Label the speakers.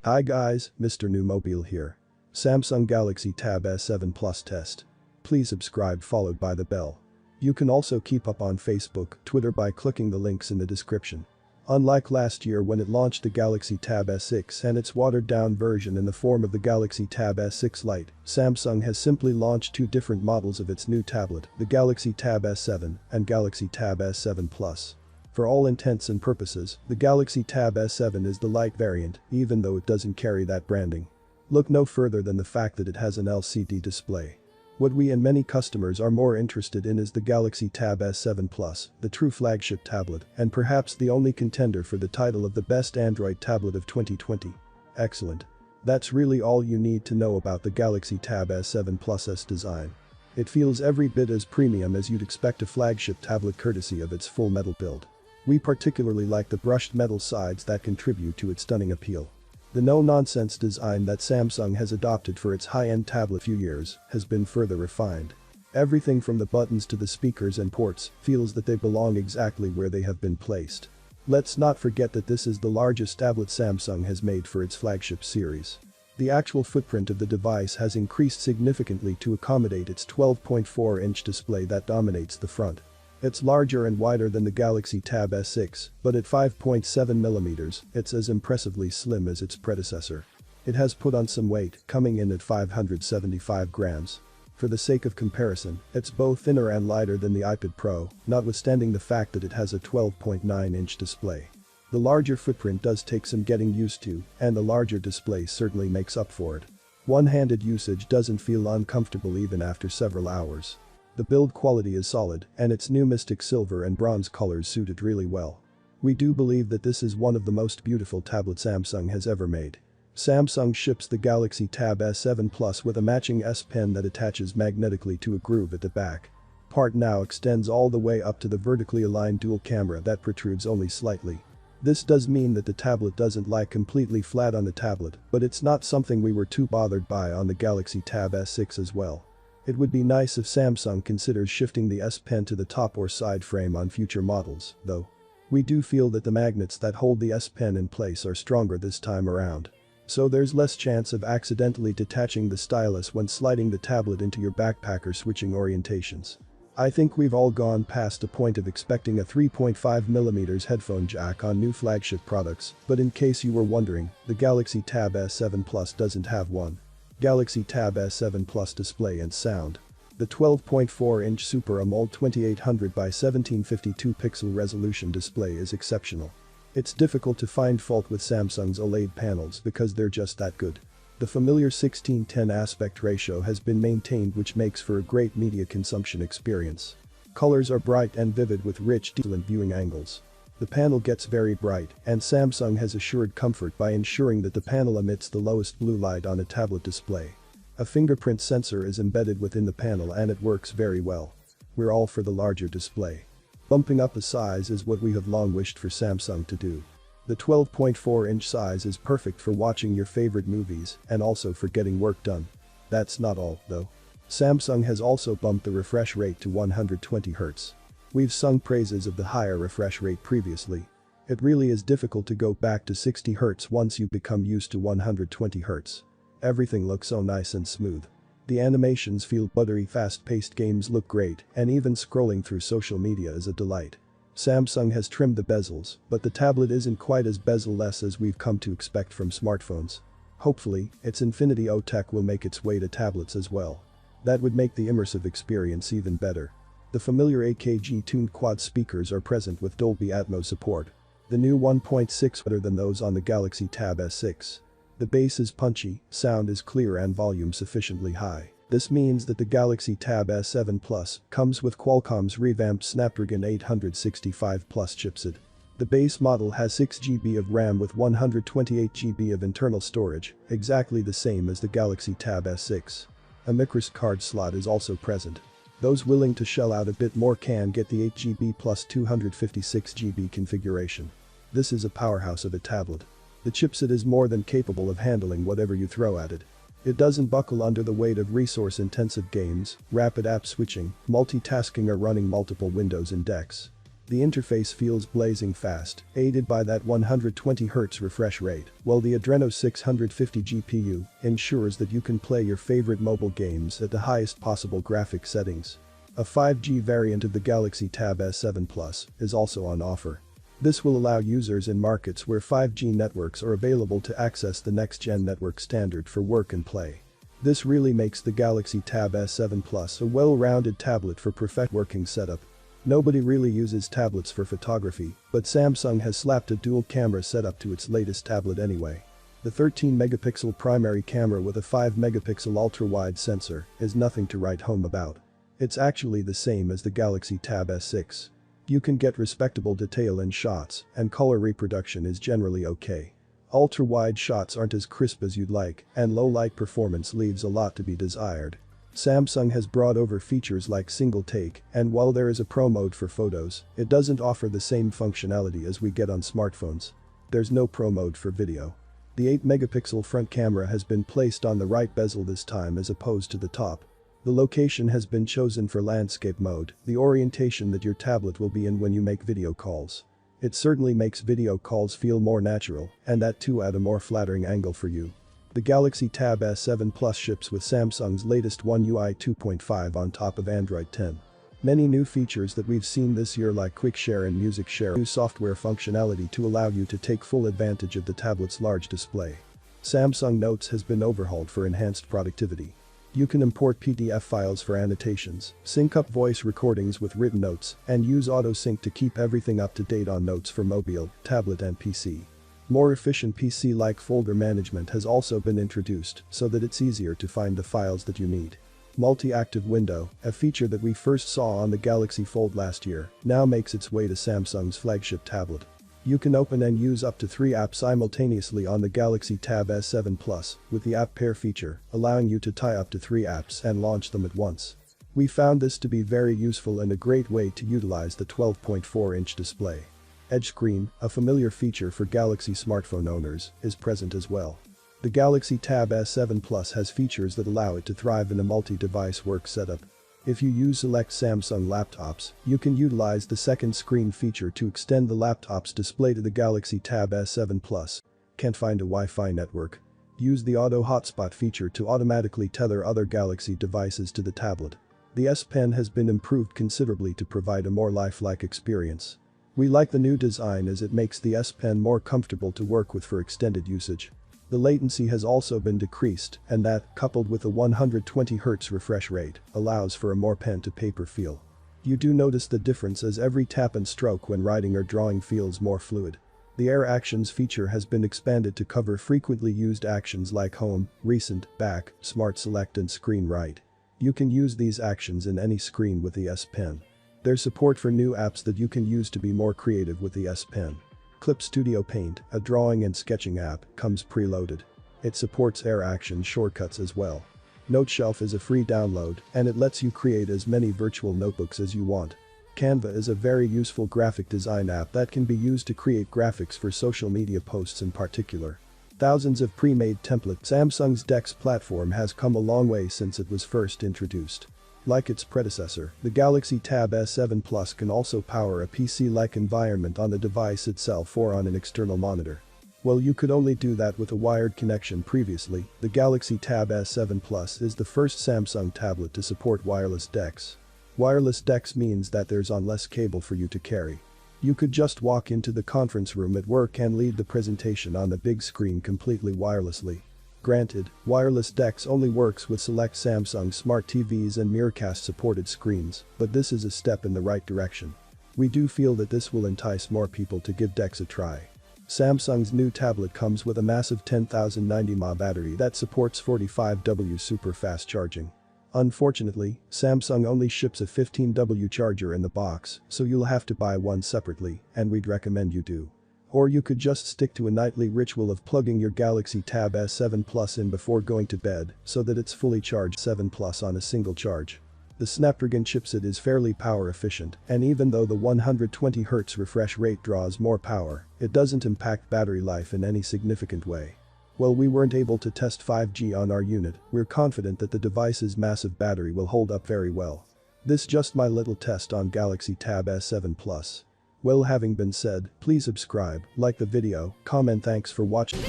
Speaker 1: Hi guys, Mr. New Mobile here. Samsung Galaxy Tab S7 Plus test. Please subscribe followed by the bell. You can also keep up on Facebook, Twitter by clicking the links in the description. Unlike last year when it launched the Galaxy Tab S6 and its watered-down version in the form of the Galaxy Tab S6 Lite, Samsung has simply launched two different models of its new tablet, the Galaxy Tab S7 and Galaxy Tab S7 Plus. For all intents and purposes, the Galaxy Tab S7 is the light variant, even though it doesn't carry that branding. Look no further than the fact that it has an LCD display. What we and many customers are more interested in is the Galaxy Tab S7 Plus, the true flagship tablet, and perhaps the only contender for the title of the best Android tablet of 2020. Excellent. That's really all you need to know about the Galaxy Tab S7 Plus's design. It feels every bit as premium as you'd expect a flagship tablet courtesy of its full metal build. We particularly like the brushed metal sides that contribute to its stunning appeal. The no-nonsense design that Samsung has adopted for its high-end tablet few years has been further refined. Everything from the buttons to the speakers and ports feels that they belong exactly where they have been placed. Let's not forget that this is the largest tablet Samsung has made for its flagship series. The actual footprint of the device has increased significantly to accommodate its 12.4-inch display that dominates the front. It's larger and wider than the Galaxy Tab S6, but at 5.7mm, it's as impressively slim as its predecessor. It has put on some weight, coming in at 575 grams. For the sake of comparison, it's both thinner and lighter than the iPad Pro, notwithstanding the fact that it has a 12.9-inch display. The larger footprint does take some getting used to, and the larger display certainly makes up for it. One-handed usage doesn't feel uncomfortable even after several hours. The build quality is solid, and its new Mystic Silver and Bronze colors suit it really well. We do believe that this is one of the most beautiful tablets Samsung has ever made. Samsung ships the Galaxy Tab S7 Plus with a matching S Pen that attaches magnetically to a groove at the back. Part now extends all the way up to the vertically aligned dual camera that protrudes only slightly. This does mean that the tablet doesn't lie completely flat on the tablet, but it's not something we were too bothered by on the Galaxy Tab S6 as well. It would be nice if Samsung considers shifting the S Pen to the top or side frame on future models, though. We do feel that the magnets that hold the S Pen in place are stronger this time around. So there's less chance of accidentally detaching the stylus when sliding the tablet into your backpack or switching orientations. I think we've all gone past the point of expecting a 3.5mm headphone jack on new flagship products, but in case you were wondering, the Galaxy Tab S7 Plus doesn't have one. Galaxy Tab S7 Plus display and sound. The 12.4-inch Super AMOLED 2800 by 1752 pixel resolution display is exceptional. It's difficult to find fault with Samsung's OLED panels because they're just that good. The familiar 16:10 aspect ratio has been maintained, which makes for a great media consumption experience. Colors are bright and vivid with rich, excellent viewing angles. The panel gets very bright, and Samsung has assured comfort by ensuring that the panel emits the lowest blue light on a tablet display. A fingerprint sensor is embedded within the panel and it works very well. We're all for the larger display. Bumping up the size is what we have long wished for Samsung to do. The 12.4-inch size is perfect for watching your favorite movies and also for getting work done. That's not all, though. Samsung has also bumped the refresh rate to 120Hz. We've sung praises of the higher refresh rate previously. It really is difficult to go back to 60Hz once you become used to 120Hz. Everything looks so nice and smooth. The animations feel buttery, fast-paced games look great, and even scrolling through social media is a delight. Samsung has trimmed the bezels, but the tablet isn't quite as bezel-less as we've come to expect from smartphones. Hopefully, its Infinity O tech will make its way to tablets as well. That would make the immersive experience even better. The familiar AKG-tuned quad speakers are present with Dolby Atmos support. The new 1.6 better than those on the Galaxy Tab S6. The bass is punchy, sound is clear and volume sufficiently high. This means that the Galaxy Tab S7 Plus comes with Qualcomm's revamped Snapdragon 865 Plus chipset. The base model has 6GB of RAM with 128GB of internal storage, exactly the same as the Galaxy Tab S6. A microSD card slot is also present. Those willing to shell out a bit more can get the 8GB plus 256GB configuration. This is a powerhouse of a tablet. The chipset is more than capable of handling whatever you throw at it. It doesn't buckle under the weight of resource-intensive games, rapid app switching, multitasking or running multiple windows and decks. The interface feels blazing fast, aided by that 120Hz refresh rate, while the Adreno 650 GPU ensures that you can play your favorite mobile games at the highest possible graphic settings. A 5G variant of the Galaxy Tab S7 Plus is also on offer. This will allow users in markets where 5G networks are available to access the next-gen network standard for work and play. This really makes the Galaxy Tab S7 Plus a well-rounded tablet for perfect working setup. Nobody really uses tablets for photography, but Samsung has slapped a dual camera setup to its latest tablet anyway. The 13-megapixel primary camera with a 5-megapixel ultra-wide sensor is nothing to write home about. It's actually the same as the Galaxy Tab S6. You can get respectable detail in shots, and color reproduction is generally okay. Ultra-wide shots aren't as crisp as you'd like, and low light performance leaves a lot to be desired. Samsung has brought over features like single take, and while there is a pro mode for photos, it doesn't offer the same functionality as we get on smartphones. There's no pro mode for video. The 8-megapixel front camera has been placed on the right bezel this time as opposed to the top. The location has been chosen for landscape mode, the orientation that your tablet will be in when you make video calls. It certainly makes video calls feel more natural, and that too at a more flattering angle for you. The Galaxy Tab S7 Plus ships with Samsung's latest One UI 2.5 on top of Android 10. Many new features that we've seen this year like Quick Share and Music Share, new software functionality to allow you to take full advantage of the tablet's large display. Samsung Notes has been overhauled for enhanced productivity. You can import PDF files for annotations, sync up voice recordings with written notes, and use auto-sync to keep everything up to date on Notes for mobile, tablet and PC. More efficient PC-like folder management has also been introduced so that it's easier to find the files that you need. Multi-active window, a feature that we first saw on the Galaxy Fold last year, now makes its way to Samsung's flagship tablet. You can open and use up to 3 apps simultaneously on the Galaxy Tab S7 Plus with the App Pair feature, allowing you to tie up to 3 apps and launch them at once. We found this to be very useful and a great way to utilize the 12.4-inch display. Edge screen, a familiar feature for Galaxy smartphone owners, is present as well. The Galaxy Tab S7 Plus has features that allow it to thrive in a multi-device work setup. If you use select Samsung laptops, you can utilize the second screen feature to extend the laptop's display to the Galaxy Tab S7 Plus. Can't find a Wi-Fi network? Use the Auto Hotspot feature to automatically tether other Galaxy devices to the tablet. The S Pen has been improved considerably to provide a more lifelike experience. We like the new design as it makes the S Pen more comfortable to work with for extended usage. The latency has also been decreased, and that, coupled with a 120Hz refresh rate, allows for a more pen-to-paper feel. You do notice the difference as every tap and stroke when writing or drawing feels more fluid. The Air Actions feature has been expanded to cover frequently used actions like Home, Recent, Back, Smart Select and Screen Write. You can use these actions in any screen with the S Pen. There's support for new apps that you can use to be more creative with the S Pen. Clip Studio Paint, a drawing and sketching app, comes preloaded. It supports Air Actions shortcuts as well. NoteShelf is a free download, and it lets you create as many virtual notebooks as you want. Canva is a very useful graphic design app that can be used to create graphics for social media posts in particular. Thousands of pre-made templates. Samsung's DeX platform has come a long way since it was first introduced. Like its predecessor, the Galaxy Tab S7 Plus can also power a PC-like environment on the device itself or on an external monitor. While you could only do that with a wired connection previously, the Galaxy Tab S7 Plus is the first Samsung tablet to support wireless DeX. Wireless DeX means that there's less cable for you to carry. You could just walk into the conference room at work and lead the presentation on the big screen completely wirelessly. Granted, wireless DeX only works with select Samsung Smart TVs and Miracast supported screens, but this is a step in the right direction. We do feel that this will entice more people to give DeX a try. Samsung's new tablet comes with a massive 10,090 mAh battery that supports 45W super fast charging. Unfortunately, Samsung only ships a 15W charger in the box, so you'll have to buy one separately, and we'd recommend you do. Or you could just stick to a nightly ritual of plugging your Galaxy Tab S7 Plus in before going to bed so that it's fully charged 7 Plus on a single charge. The Snapdragon chipset is fairly power efficient, and even though the 120Hz refresh rate draws more power, it doesn't impact battery life in any significant way. While we weren't able to test 5G on our unit, we're confident that the device's massive battery will hold up very well. This just my little test on Galaxy Tab S7 Plus. Well, having been said, please subscribe, like the video, comment. Thanks for watching.